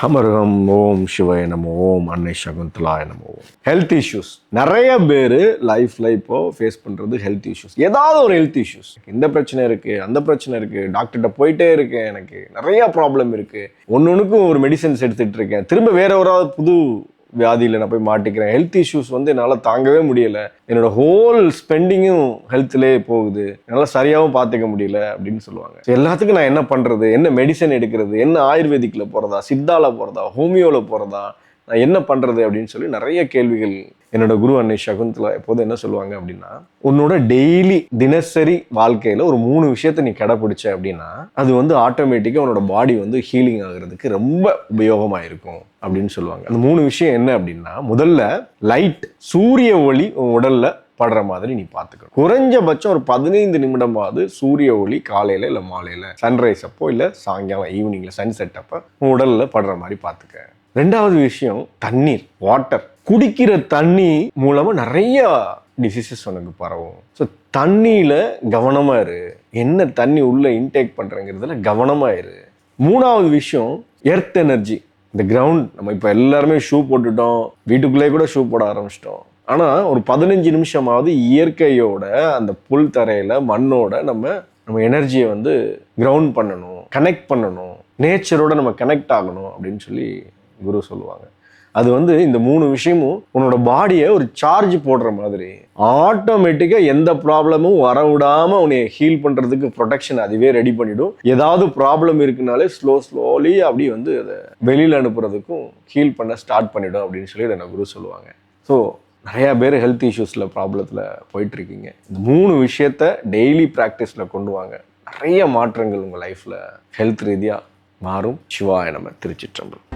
அமர்கம் ஓம் சிவாய நம ஓம் அன்னை சகுந்தலாய நம ஓம். ஹெல்த் இஷ்யூஸ் நிறைய பேர் லைஃப்ல இப்போ ஃபேஸ் பண்றது ஹெல்த் இஷ்யூஸ். ஏதாவது ஒரு ஹெல்த் இஷ்யூஸ், இந்த பிரச்சனை இருக்கு, அந்த பிரச்சனை இருக்கு, டாக்டர்கிட்ட போயிட்டே இருக்கேன், எனக்கு நிறைய ப்ராப்ளம் இருக்கு, ஒன்னொன்னுக்கும் ஒரு மெடிசன்ஸ் எடுத்துட்டு இருக்கேன், திரும்ப வேற ஒரு புது வியாதியில் நான் போய் மாட்டிக்கிறேன். ஹெல்த் இஷ்யூஸ் என்னால் தாங்கவே முடியல, என்னோட ஹோல் ஸ்பெண்டிங்கும் ஹெல்த்லேயே போகுது, என்னால் சரியாகவும் பார்த்துக்க முடியல அப்படின்னு சொல்லுவாங்க. எல்லாத்துக்கும் நான் என்ன பண்ணுறது, என்ன மெடிசன் எடுக்கிறது, என்ன ஆயுர்வேதிக்கில் போகிறதா, சித்தாவில் போகிறதா, ஹோமியோவில் போகிறதா, நான் என்ன பண்ணுறது அப்படின்னு சொல்லி நிறைய கேள்விகள். என்னோட குரு அன்னை சகுந்தலா எப்போதும் என்ன சொல்லுவாங்க அப்படின்னா, உன்னோட டெய்லி தினசரி வாழ்க்கையில் ஒரு 3 விஷயத்த நீ கடைப்பிடிச்ச அப்படின்னா அது ஆட்டோமேட்டிக்காக உன்னோட பாடி ஹீலிங் ஆகுறதுக்கு ரொம்ப உபயோகமாக இருக்கும் அப்படின்னு சொல்லுவாங்க. அந்த 3 விஷயம் என்ன அப்படின்னா, முதல்ல லைட், சூரிய ஒளி உடல்ல படுற மாதிரி நீ பார்த்துக்கணும். குறைஞ்சபட்சம் ஒரு 15 நிமிடமாவது சூரிய ஒளி காலையில இல்லை மாலையில, சன்ரைஸ் அப்போ இல்லை சாயங்காலம் ஈவினிங்ல சன்செட் அப்போ உடல்ல படுற மாதிரி பார்த்துக்க. 2வது விஷயம் தண்ணீர், வாட்டர். குடிக்கிற தண்ணி மூலமா நிறைய டிசீசஸ் உனக்கு பரவும். ஸோ தண்ணியில கவனமா இரு, என்ன தண்ணி உள்ள இன்டேக் பண்றங்கிறதுல கவனமா இரு. 3வது விஷயம் எர்த் எனர்ஜி, இந்த கிரவுண்ட். நம்ம இப்போ எல்லாருமே ஷூ போட்டுட்டோம், வீட்டுக்குள்ளே கூட ஷூ போட ஆரம்பிச்சிட்டோம். ஆனால் ஒரு 15 நிமிஷமாவது இயற்கையோட அந்த புல் தரையில மண்ணோட நம்ம எனர்ஜியை கிரவுண்ட் பண்ணணும், கனெக்ட் பண்ணணும், நேச்சரோட நம்ம கனெக்ட் ஆகணும் அப்படின்னு சொல்லி குரு சொல்லுவாங்க. அது இந்த 3 விஷயமும் உன்னோட பாடியை ஒரு சார்ஜ் போடுற மாதிரி ஆட்டோமேட்டிக்காக எந்த ப்ராப்ளமும் வர விடாமல் உன்னை ஹீல் பண்ணுறதுக்கு ப்ரொடெக்ஷன் அதுவே ரெடி பண்ணிடும். ஏதாவது ப்ராப்ளம் இருக்குனாலே ஸ்லோலி அப்படி அதை வெளியில் அனுப்புறதுக்கும் ஹீல் பண்ண ஸ்டார்ட் பண்ணிடும் அப்படின்னு சொல்லி என்ன குரு சொல்லுவாங்க. ஸோ நிறையா பேர் ஹெல்த் இஷ்யூஸில் ப்ராப்ளத்தில் போயிட்டுருக்கீங்க. இந்த 3 விஷயத்த டெய்லி ப்ராக்டிஸில் கொண்டு வாங்க. நிறைய மாற்றங்கள் உங்கள் லைஃப்பில் ஹெல்த் ரீதியாக மாறும். சிவாய நம. திருச்சிற்றம்பலம்.